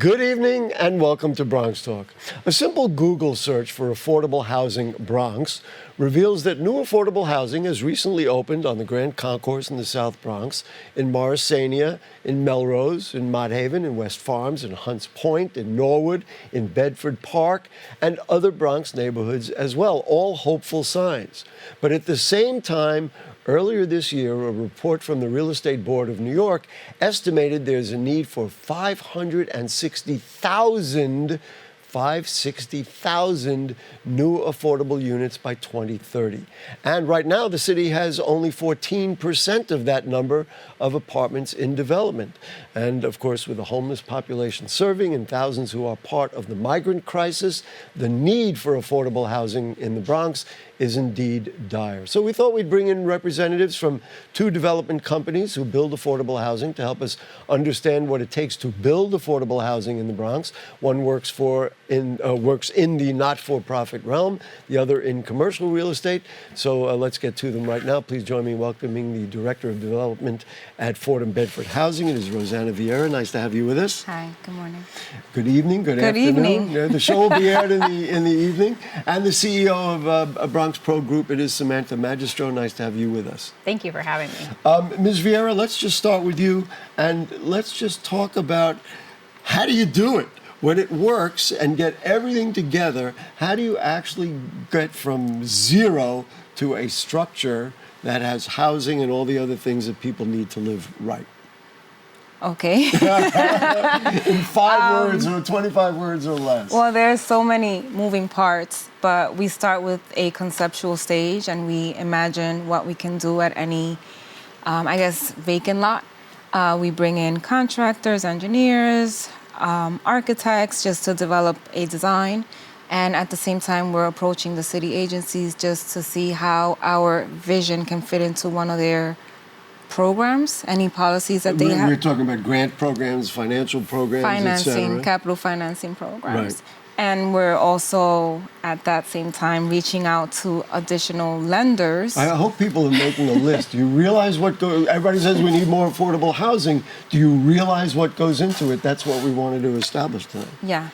Good evening and welcome to Bronx Talk. A simple Google search for affordable housing Bronx reveals that new affordable housing has recently opened on the Grand Concourse in the South Bronx, in Morrisania, in Melrose, in Mott Haven, in West Farms, in Hunts Point, in Norwood, in Bedford Park, and other Bronx neighborhoods as well, all hopeful signs. But at the same time, earlier this year, a report from the Real Estate Board of New York estimated there's a need for 560,000 new affordable units by 2030. And right now, the city has only 14% of that number of apartments in development. And of course, with the homeless population serving and thousands who are part of the migrant crisis, the need for affordable housing in the Bronx is indeed dire. So we thought we'd bring in representatives from two development companies who build affordable housing to help us understand what it takes to build affordable housing in the Bronx. One works in the not-for-profit realm, the other in commercial real estate. So let's get to them right now. Please join me in welcoming the Director of Development at Fordham Bedford Housing. It is Rosanna Viera. Nice to have you with us. Hi, good morning. Good evening, good afternoon. Evening. Yeah, the show will be aired in the evening. And the CEO of Bronx Pro Group, it is Samantha Magistro. Nice to have you with us. Thank you for having me. Ms. Viera, let's just start with you, and let's just talk about how do you do it? When it works and get everything together, how do you actually get from zero to a structure that has housing and all the other things that people need to live right? Okay. In 5 words or 25 words or less. Well, there's so many moving parts, but we start with a conceptual stage and we imagine what we can do at any, vacant lot. We bring in contractors, engineers, architects just to develop a design. And at the same time, we're approaching the city agencies just to see how our vision can fit into one of their programs, any policies that they have. We're talking about grant programs, financial programs, financing, capital financing programs. Right. And we're also, at that same time, reaching out to additional lenders. I hope people are making a list. Do you realize everybody says we need more affordable housing. Do you realize what goes into it? That's what we wanted to establish tonight. Yeah.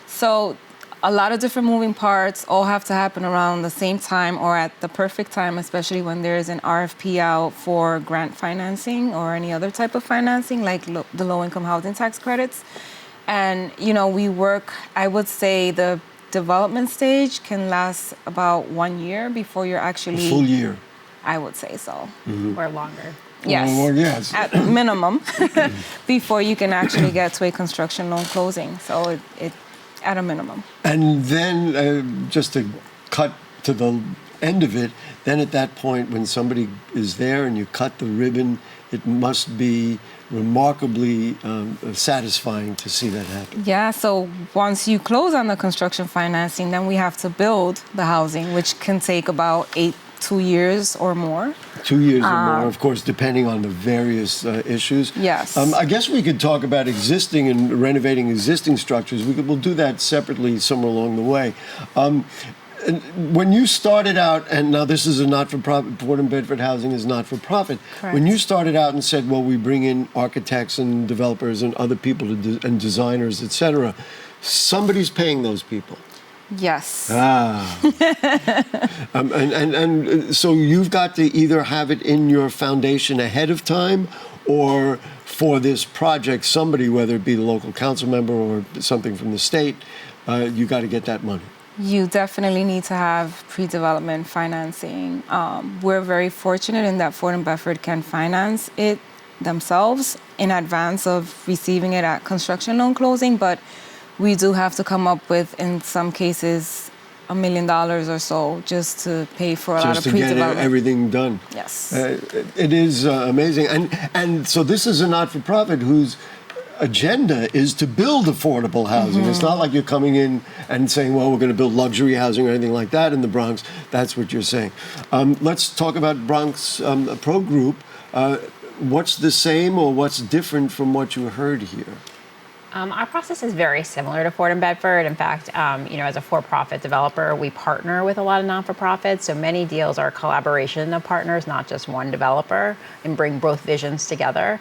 So a lot of different moving parts all have to happen around the same time or at the perfect time, especially when there's an RFP out for grant financing or any other type of financing, like the low-income housing tax credits. And, we work, I would say the development stage can last about 1 year before you're actually... A full year. I would say so. Mm-hmm. Or longer. Yes. Well, yes. At minimum, before you can actually get to a construction loan closing. So it at a minimum. And then just to cut to the end of it, then at that point when somebody is there and you cut the ribbon, it must be remarkably satisfying to see that happen. Yeah, so once you close on the construction financing, then we have to build the housing, which can take about 2 years or more. 2 years or more, of course, depending on the various issues. Yes. I guess we could talk about existing and renovating existing structures. We'll do that separately somewhere along the way. When you started out, and now this is a not-for-profit, Fordham Bedford Housing is not-for-profit. Correct. When you started out and said, well, we bring in architects and developers and other people and designers, et cetera, somebody's paying those people. Yes. And so you've got to either have it in your foundation ahead of time, or for this project, somebody, whether it be the local council member or something from the state, you got to get that money. You definitely need to have pre-development financing. We're very fortunate in that Fordham Bedford can finance it themselves in advance of receiving it at construction loan closing, but we do have to come up with, in some cases, $1 million or so just to pay for a lot of pre-development. Just to get everything done. Yes. It is amazing. And so this is a not-for-profit whose agenda is to build affordable housing. Mm-hmm. It's not like you're coming in and saying, well, we're going to build luxury housing or anything like that in the Bronx. That's what you're saying. Let's talk about Bronx Pro Group. What's the same or what's different from what you heard here? Our process is very similar to Fordham Bedford. In fact, as a for-profit developer, we partner with a lot of non-for-profits. So many deals are a collaboration of partners, not just one developer, and bring both visions together.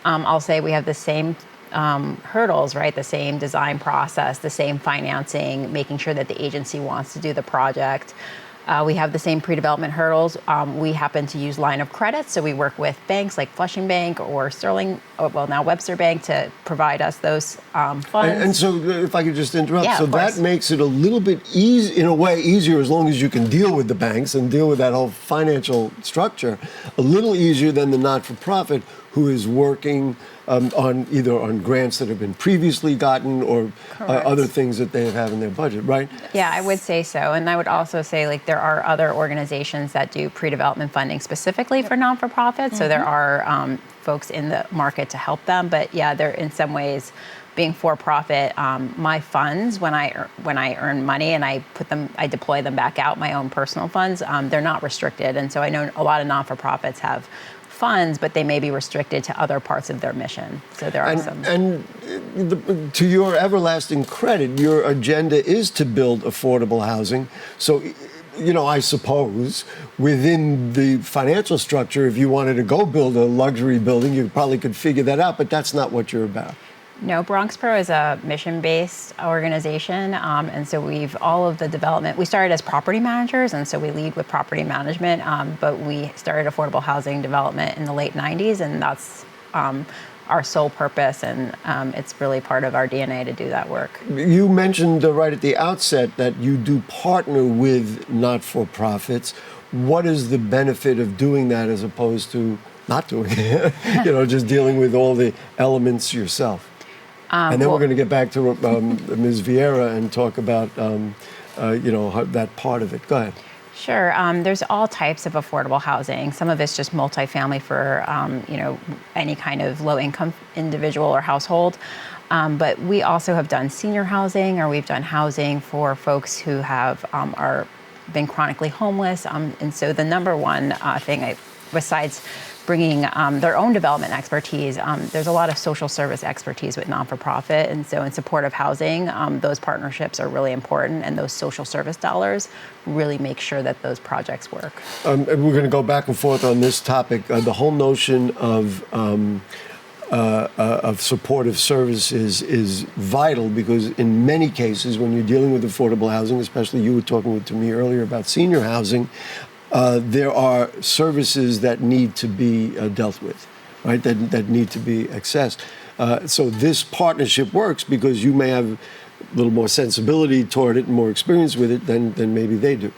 I'll say we have the same hurdles, right? The same design process, the same financing, making sure that the agency wants to do the project. We have the same pre-development hurdles. We happen to use line of credit, so we work with banks like Flushing Bank or Sterling, well, now Webster Bank, to provide us those funds. And so, if I could just interrupt, Yeah, so of course. that makes it a little bit in a way, easier as long as you can deal with the banks and deal with that whole financial structure, a little easier than the not-for-profit who is working on either on grants that have been previously gotten or other things that they have in their budget, right? Yeah, I would say so. And I would also say, like, there are other organizations that do pre-development funding specifically for non-for-profits. So there are folks in the market to help them. But yeah, they're in some ways, being for-profit, my funds, when I earn money and I deploy them back out, my own personal funds, they're not restricted. And so I know a lot of non-for-profits have funds, but they may be restricted to other parts of their mission. So there are some. And to your everlasting credit, your agenda is to build affordable housing. So, I suppose within the financial structure, if you wanted to go build a luxury building, you probably could figure that out, but that's not what you're about. No, Bronx Pro is a mission-based organization, and so all of the development, we started as property managers, and so we lead with property management, but we started affordable housing development in the late 90s, and that's our sole purpose, and it's really part of our DNA to do that work. You mentioned right at the outset that you do partner with not-for-profits. What is the benefit of doing that as opposed to not doing it? Just dealing with all the elements yourself. And then we're going to get back to Ms. Viera and talk about, that part of it. Go ahead. Sure. There's all types of affordable housing. Some of it's just multifamily for, any kind of low-income individual or household. But we also have done senior housing, or we've done housing for folks who have been chronically homeless. And so the number one thing, besides bringing their own development expertise, there's a lot of social service expertise with non-for-profit, and so in supportive housing, those partnerships are really important, and those social service dollars really make sure that those projects work. And we're going to go back and forth on this topic. The whole notion of supportive services is vital, because in many cases, when you're dealing with affordable housing, especially you were talking to me earlier about senior housing, there are services that need to be dealt with, right? That need to be accessed. So this partnership works because you may have a little more sensibility toward it and more experience with it than maybe they do.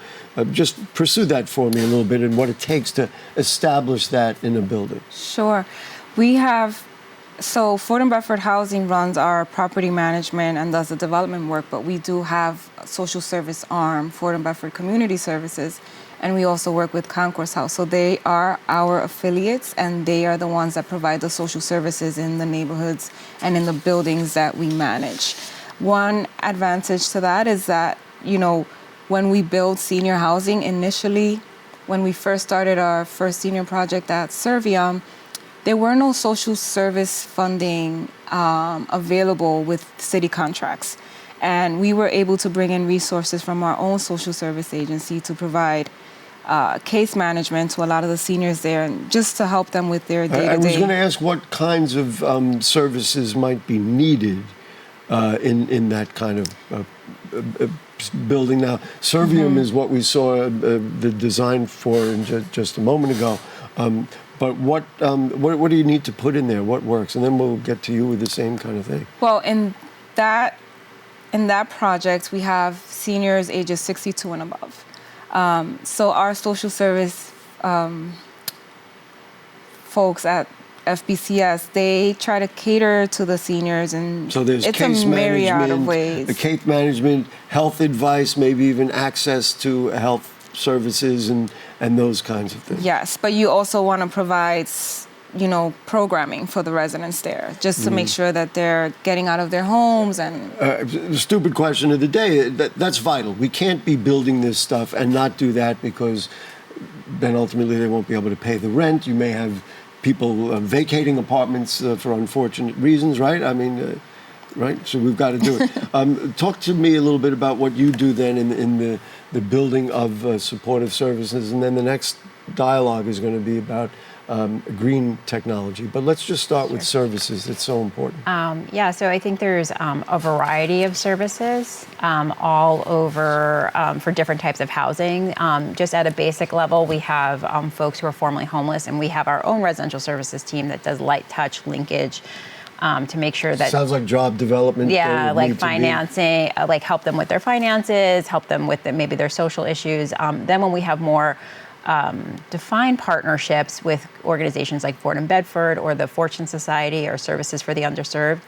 Just pursue that for me a little bit, and what it takes to establish that in a building. Sure. So Fordham Bedford Housing runs our property management and does the development work, but we do have a social service arm, Fordham Bedford Community Services, and we also work with Concourse House. So they are our affiliates, and they are the ones that provide the social services in the neighborhoods and in the buildings that we manage. One advantage to that is that, when we build senior housing initially, when we first started our first senior project at Servium, there were no social service funding available with city contracts. And we were able to bring in resources from our own social service agency to provide case management to a lot of the seniors there, and just to help them with their day-to-day. I was going to ask what kinds of services might be needed in that kind of building. Now, Servium is what we saw the design for just a moment ago. But what do you need to put in there? What works? And then we'll get to you with the same kind of thing. Well, in that project, we have seniors ages 62 and above. So our social service folks at FBCS, they try to cater to the seniors, and so there's it's case a myriad management, of ways. The case management, health advice, maybe even access to health services and those kinds of things. Yes, but you also want to provide, programming for the residents there, just to make sure that they're getting out of their homes. And the stupid question of the day, that's vital. We can't be building this stuff and not do that, because then ultimately they won't be able to pay the rent. You may have people vacating apartments for unfortunate reasons, right? I mean, right? So we've got to do it. Talk to me a little bit about what you do then in the building of supportive services, and then the next dialogue is going to be about green technology. But let's just start with services. It's so important. Yeah, so I think there's a variety of services all over for different types of housing. Just at a basic level, we have folks who are formerly homeless, and we have our own residential services team that does light touch linkage to make sure that sounds like job development. Yeah, like financing, like help them with their finances, help them with maybe their social issues. Then when we have more defined partnerships with organizations like Fordham, Bedford, or the Fortune Society, or Services for the Underserved,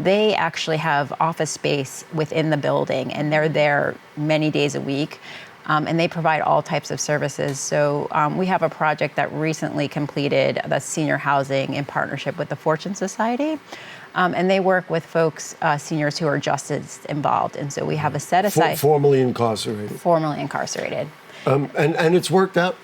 they actually have office space within the building, and they're there many days a week. And they provide all types of services. So we have a project that recently completed, the senior housing in partnership with the Fortune Society. And they work with folks, seniors who are just as involved. And so we have a set aside. Formerly incarcerated. Formerly incarcerated. And it's worked out?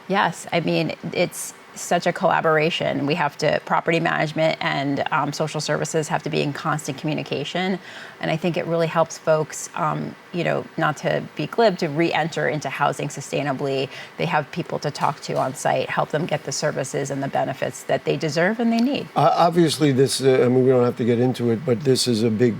Yes. I mean, it's such a collaboration. We have to, property management and social services have to be in constant communication. And I think it really helps folks, not to be glib, to re-enter into housing sustainably. They have people to talk to on site, help them get the services and the benefits that they deserve and they need. Obviously, this, we don't have to get into it, but this is a big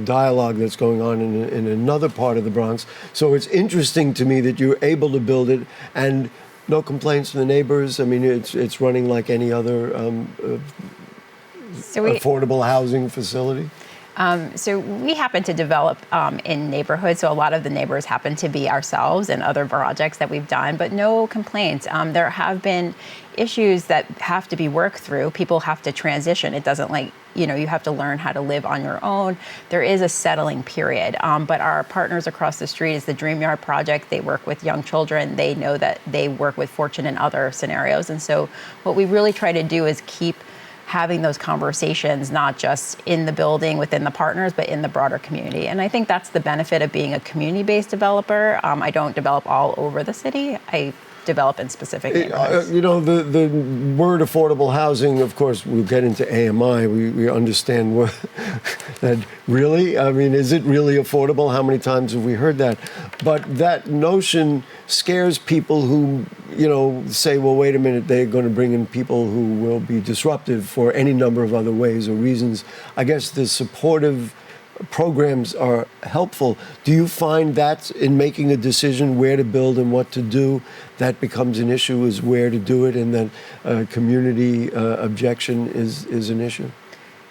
dialogue that's going on in another part of the Bronx. So it's interesting to me that you're able to build it and no complaints from the neighbors. I mean, it's running like any other affordable housing facility. So we happen to develop in neighborhoods. So a lot of the neighbors happen to be ourselves and other projects that we've done, but no complaints. There have been issues that have to be worked through. People have to transition. It doesn't you have to learn how to live on your own. There is a settling period. But our partners across the street is the Dream Yard Project. They work with young children. They know that they work with Fortune in other scenarios. And so what we really try to do is keep having those conversations, not just in the building within the partners, but in the broader community. And I think that's the benefit of being a community-based developer. I don't develop all over the city. I develop in specific neighborhoods. The word affordable housing, of course, we'll get into AMI. We understand that really? I mean, is it really affordable? How many times have we heard that? But that notion scares people who, say, well, wait a minute, they're going to bring in people who will be disruptive for any number of other ways or reasons. I guess the supportive programs are helpful. Do you find that in making a decision where to build and what to do, that becomes an issue, is where to do it, and that community objection is an issue?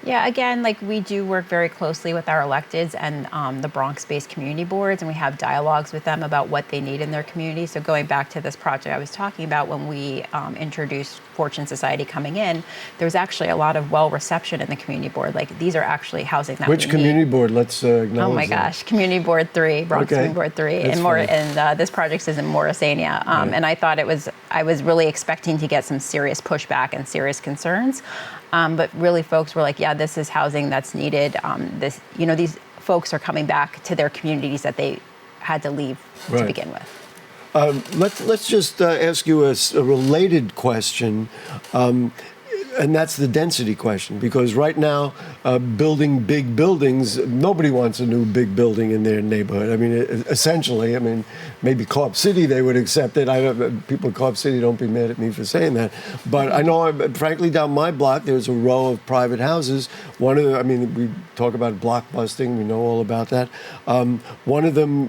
Yeah, again, we do work very closely with our electeds and the Bronx-based community boards, and we have dialogues with them about what they need in their community. So going back to this project I was talking about, when we introduced Fortune Society coming in, there was actually a lot of well-reception in the community board. These are actually housing that Which community board? Let's acknowledge Oh my gosh, Community Board 3, Bronx Community Board 3, and this project is in Morrisania. Right. And I thought I was really expecting to get some serious pushback and serious concerns. But really, folks were like, yeah, this is housing that's needed. These folks are coming back to their communities that they had to leave to begin with. Let's just ask you a related question. And that's the density question, because right now, building big buildings, nobody wants a new big building in their neighborhood. I mean, essentially, maybe Co-op City, they would accept it. People in Co-op City, don't be mad at me for saying that. But I know, frankly, down my block, there's a row of private houses. We talk about block busting. We know all about that. One of them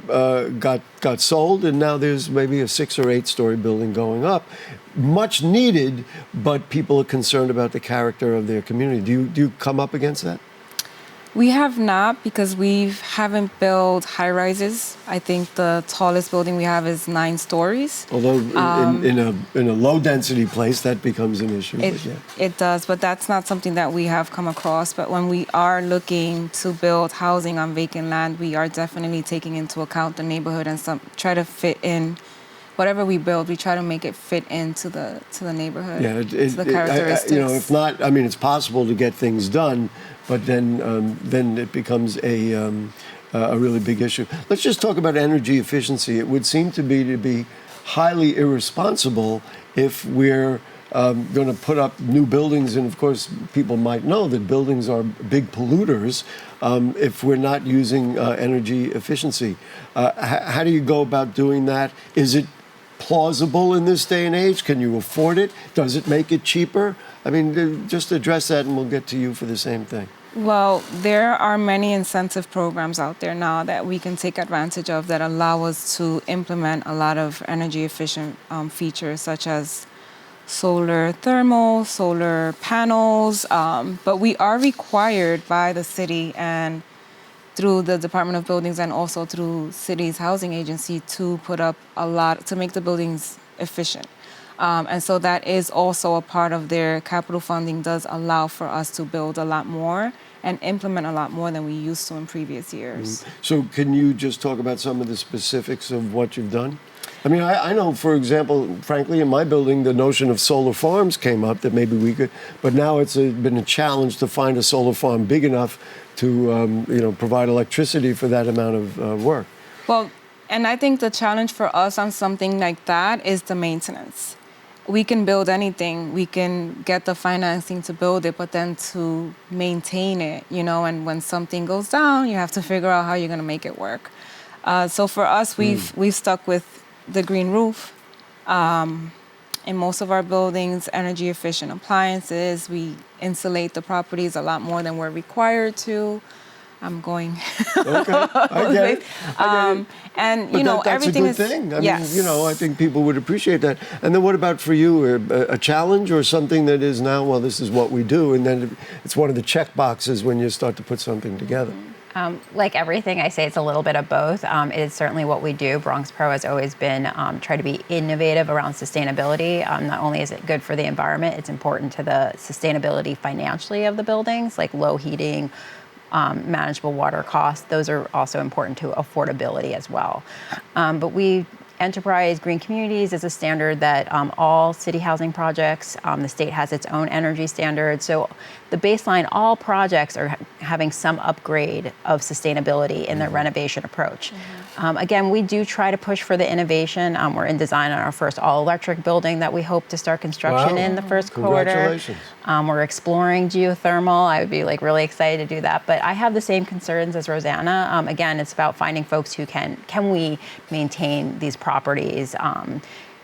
got sold, and now there's maybe a 6 or 8 story building going up. Much needed, but people are concerned about the character of their community. Do you come up against that? We have not, because we haven't built high rises. I think the tallest building we have is 9 stories. Although in a low density place that becomes an issue. It does, but that's not something that we have come across. But when we are looking to build housing on vacant land, we are definitely taking into account the neighborhood and try to fit in. Whatever we build, we try to make it fit into the neighborhood, to the characteristics. If not, it's possible to get things done, but then it becomes a really big issue. Let's just talk about energy efficiency. It would seem to be highly irresponsible if we're going to put up new buildings, and of course, people might know that buildings are big polluters. If we're not using energy efficiency, how do you go about doing that? Is it plausible in this day and age? Can you afford it? Does it make it cheaper? I mean, just address that and we'll get to you for the same thing. Well, there are many incentive programs out there now that we can take advantage of that allow us to implement a lot of energy efficient features such as solar thermal, solar panels, but we are required by the city and through the Department of Buildings and also through city's housing agency to put up a lot, to make the buildings efficient. And so that is also a part of their capital funding does allow for us to build a lot more and implement a lot more than we used to in previous years. So can you just talk about some of the specifics of what you've done? I mean, I know, for example, frankly, in my building, the notion of solar farms came up that maybe we could, but now it's been a challenge to find a solar farm big enough to, provide electricity for that amount of work. Well, and I think the challenge for us on something like that is the maintenance. We can build anything, we can get the financing to build it, but then to maintain it, and when something goes down, you have to figure out how you're going to make it work. So for us, we've stuck with the green roof. In most of our buildings, energy efficient appliances. We insulate the properties a lot more than we're required to. I'm going. Okay, I get it. And But that's everything a good is. thing. I Yes. mean, I think people would appreciate that. And then what about for you? A challenge or something that is now, well, this is what we do, and then it's one of the check boxes when you start to put something together. Like everything, I say it's a little bit of both. It is certainly what we do. Bronx Pro has always been try to be innovative around sustainability. Not only is it good for the environment, it's important to the sustainability financially of the buildings, like low heating, manageable water costs. Those are also important to affordability as well. But Enterprise Green Communities is a standard that all city housing projects, the state has its own energy standard. So the baseline, all projects are having some upgrade of sustainability in their renovation approach. Again, we do try to push for the innovation. We're in design on our first all-electric building that we hope to start construction in the first quarter. Congratulations. We're exploring geothermal. I would be really excited to do that. But I have the same concerns as Rosanna. Again, it's about finding folks who can we maintain these properties.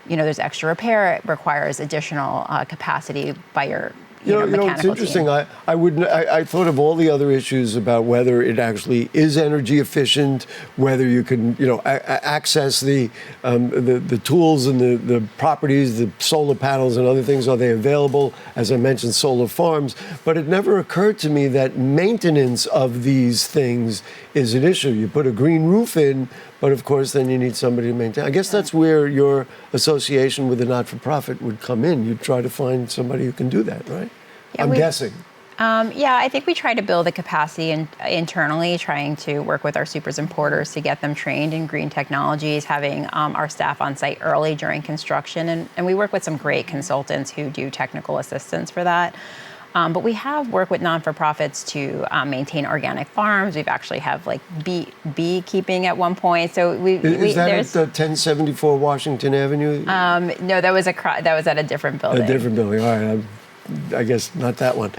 There's extra repair. It requires additional capacity by your mechanical it's interesting. team. I thought of all the other issues about whether it actually is energy efficient, whether you can, access the tools and the properties, the solar panels and other things. Are they available? As I mentioned, solar farms. But it never occurred to me that maintenance of these things is an issue. You put a green roof in, but of course, then you need somebody to maintain. I guess that's where your association with the not-for-profit would come in. You'd try to find somebody who can do that, right? Yeah, I'm guessing. I think we try to build the capacity internally, trying to work with our supers and porters to get them trained in green technologies, having our staff on site early during construction. And we work with some great consultants who do technical assistance for that. But we have worked with non-for-profits to maintain organic farms. We've actually have beekeeping at one point. So is that at 1074 Washington Avenue? No, that was at a different building. A different building. All right. I guess not that one.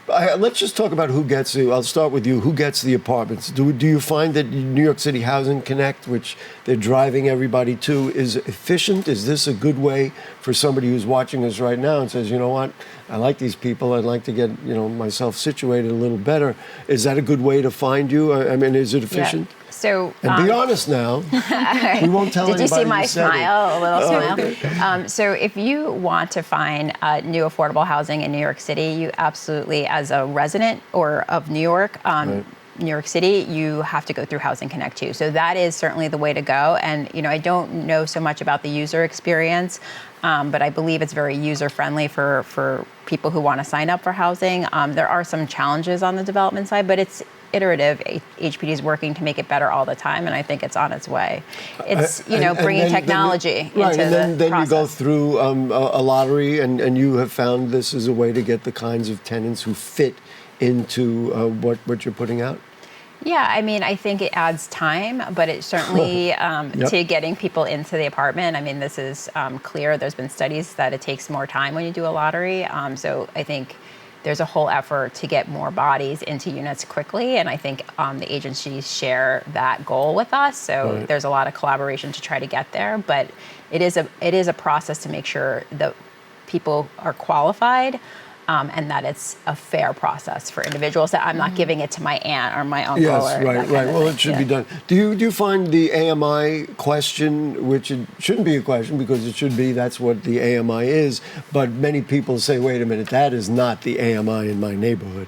Let's just talk about who gets the. I'll start with you. Who gets the apartments? Do you find that New York City Housing Connect, which they're driving everybody to, is efficient? Is this a good way for somebody who's watching us right now and says, you know what, I like these people. I'd like to get myself situated a little better. Is that a good way to find you? I mean, is it efficient? Yeah. So, and be honest now. We won't tell anybody. Did you see my said smile? A little smile. Okay. So if you want to find new affordable housing in New York City, you absolutely, as a resident or of New York, Right. New York City, you have to go through Housing Connect too. So that is certainly the way to go. And I don't know so much about the user experience, but I believe it's very user friendly for people who want to sign up for housing. There are some challenges on the development side, but it's iterative. HPD is working to make it better all the time, and I think it's on its way. It's bringing technology right, into and then process. you go through a lottery, and you have found this is a way to get the kinds of tenants who fit into what you're putting out. Yeah, I mean, I think it adds time, but it certainly to getting people into the apartment. I mean, this is clear. There's been studies that it takes more time when you do a lottery. So I think there's a whole effort to get more bodies into units quickly, and I think the agencies share that goal with us. So there's a lot of collaboration to try to get there, but it is a process to make sure that people are qualified. And that it's a fair process for individuals, that I'm not giving it to my aunt or my uncle. Yes, or right. Well, it should be done. Do you find the AMI question, which it shouldn't be a question because it should be, that's what the AMI is, but many people say, wait a minute, that is not the AMI in my neighborhood.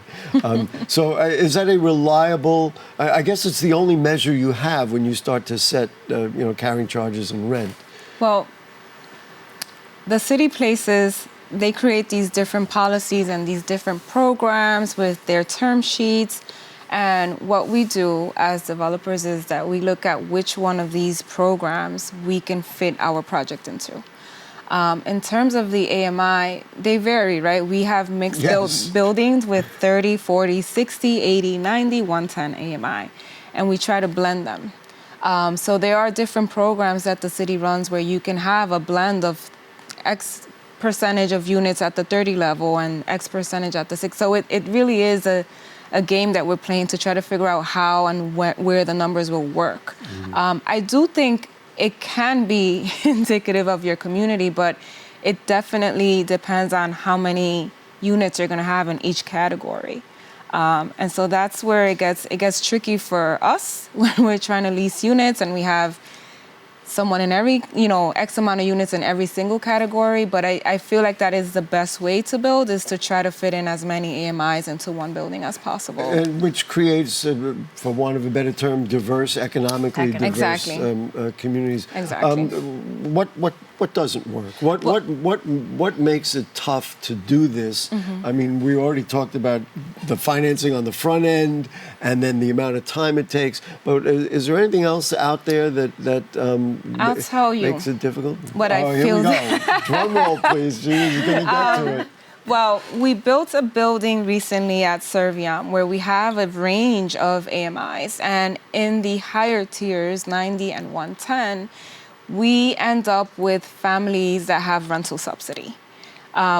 So is that a reliable, I guess it's the only measure you have when you start to set, carrying charges and rent? Well, the city places, they create these different policies and these different programs with their term sheets. And what we do as developers is that we look at which one of these programs we can fit our project into. In terms of the AMI, they vary, right? We have mixed buildings with 30, 40, 60, 80, 90, 110 AMI, and we try to blend them. So there are different programs that the city runs where you can have a blend of X percentage of units at the 30 level and X percentage at the 6. So it really is a game that we're playing to try to figure out how and where the numbers will work. I do think it can be indicative of your community, but it definitely depends on how many units you're going to have in each category. And so that's where it gets tricky for us when we're trying to lease units and we have someone in every, X amount of units in every single category. But I feel like that is the best way to build, is to try to fit in as many AMIs into one building as possible. And which creates, for want of a better term, economically diverse communities. Exactly. What doesn't work? What makes it tough to do this? I mean, we already talked about the financing on the front end, and then the amount of time it takes. But is there anything else out there that I'll tell you makes it difficult? What I feel. Here we go. Drum roll, please. You're going to get to it. Well, we built a building recently at Serviam where we have a range of AMIs, and in the higher tiers, 90 and 110. We end up with families that have rental subsidy.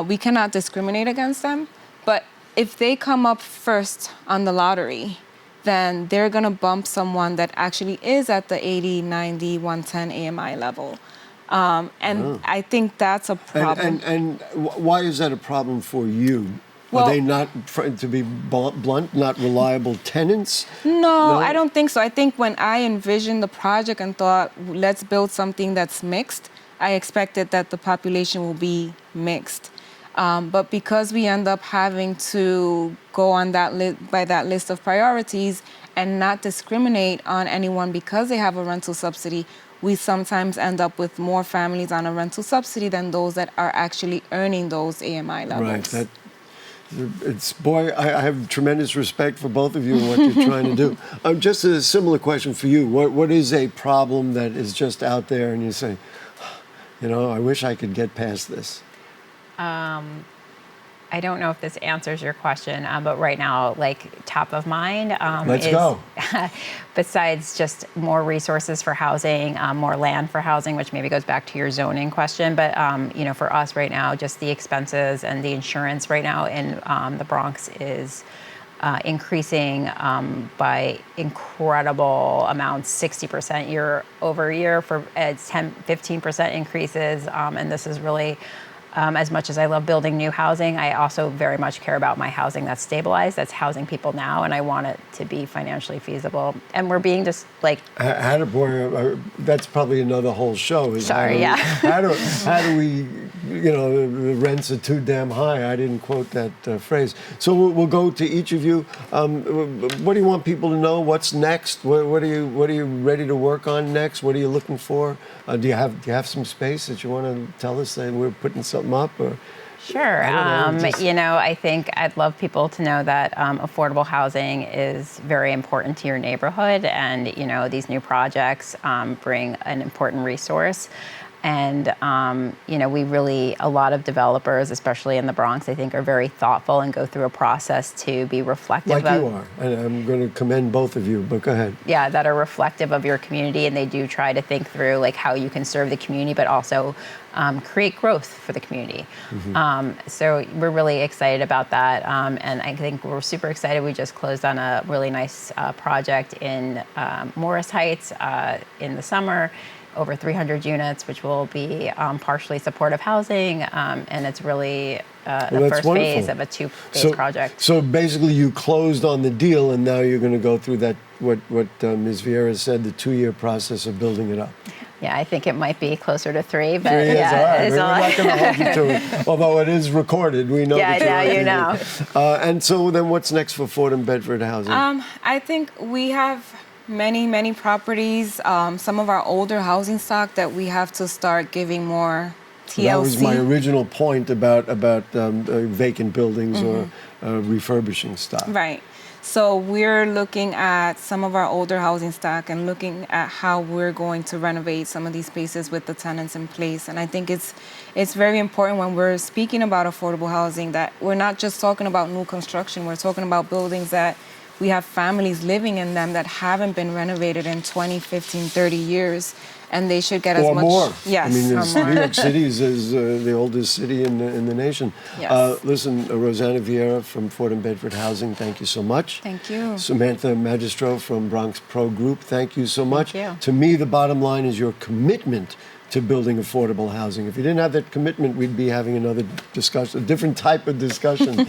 We cannot discriminate against them, but if they come up first on the lottery, then they're going to bump someone that actually is at the 80, 90, 110 AMI level. I think that's a problem. And why is that a problem for you? Are they not, to be blunt, not reliable tenants? No, I don't think so. I think when I envisioned the project and thought, let's build something that's mixed, I expected that the population will be mixed. But because we end up having to go on by that list of priorities and not discriminate on anyone because they have a rental subsidy, we sometimes end up with more families on a rental subsidy than those that are actually earning those AMI levels. Right. I have tremendous respect for both of you and what you're trying to do. Just a similar question for you. What is a problem that is just out there and you say, I wish I could get past this? I don't know if this answers your question, but right now, top of mind Let's go. Besides just more resources for housing, more land for housing, which maybe goes back to your zoning question. But, for us right now, just the expenses and the insurance right now in the Bronx is increasing by incredible amounts, 60% year over year for 15% increases. And this is really, as much as I love building new housing, I also very much care about my housing that's stabilized, that's housing people now, and I want it to be financially feasible. And we're being just Attaboy, that's probably another whole show. How do we, the rents are too damn high. I didn't quote that phrase. So we'll go to each of you. What do you want people to know? What's next? What are you ready to work on next? What are you looking for? Do you have some space that you want to tell us that we're putting something up? Or Sure. I think I'd love people to know that affordable housing is very important to your neighborhood, and these new projects bring an important resource. And, a lot of developers, especially in the Bronx, I think are very thoughtful and go through a process to be reflective Like you are. And I'm going to commend both of you, but go ahead. Yeah, that are reflective of your community, and they do try to think through like how you can serve the community, but also create growth for the community. So we're really excited about that, and I think we're super excited. We just closed on a really nice project in Morris Heights in the summer. Over 300 units, which will be partially supportive housing, and it's really the first phase of a two-phase project. So basically, you closed on the deal, and now you're going to go through that what Ms. Viera said, the 2-year process of building it up. Yeah, I think it might be closer to 3, but 3 yeah, all right. it's We're not going to hold you to it, although it is recorded. We know. Yeah, that now you know. And so then, what's next for Fordham Bedford housing? I think we have many properties. Some of our older housing stock that we have to start giving more TLC. That was my original point about vacant buildings or refurbishing stock. Right. So we're looking at some of our older housing stock and looking at how we're going to renovate some of these spaces with the tenants in place. And I think it's very important when we're speaking about affordable housing that we're not just talking about new construction. We're talking about buildings that we have families living in them that haven't been renovated in 20, 15, 30 years, and they should get as much. Or more. Yes, I mean, or more. New York City is the oldest city in the nation. Yes. Listen, Rosanna Viera from Fordham Bedford Housing, thank you so much. Thank you. Samantha Magistro from Bronx Pro Group, thank you so much. Thank you. To me, the bottom line is your commitment to building affordable housing. If you didn't have that commitment, we'd be having another discussion, a different type of discussion.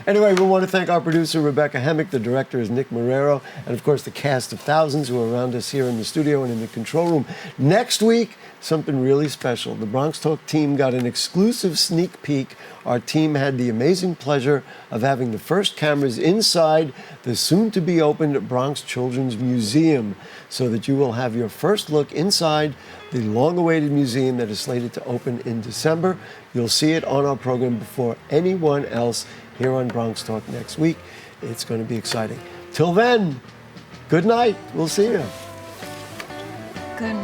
Anyway, we want to thank our producer, Rebecca Hemick. The director is Nick Marrero. And of course, the cast of thousands who are around us here in the studio and in the control room. Next week, something really special. The BronxTalk team got an exclusive sneak peek. Our team had the amazing pleasure of having the first cameras inside the soon-to-be-opened Bronx Children's Museum, so that you will have your first look inside the long-awaited museum that is slated to open in December. You'll see it on our program before anyone else here on BronxTalk next week. It's going to be exciting. Till then, good night. We'll see you. Good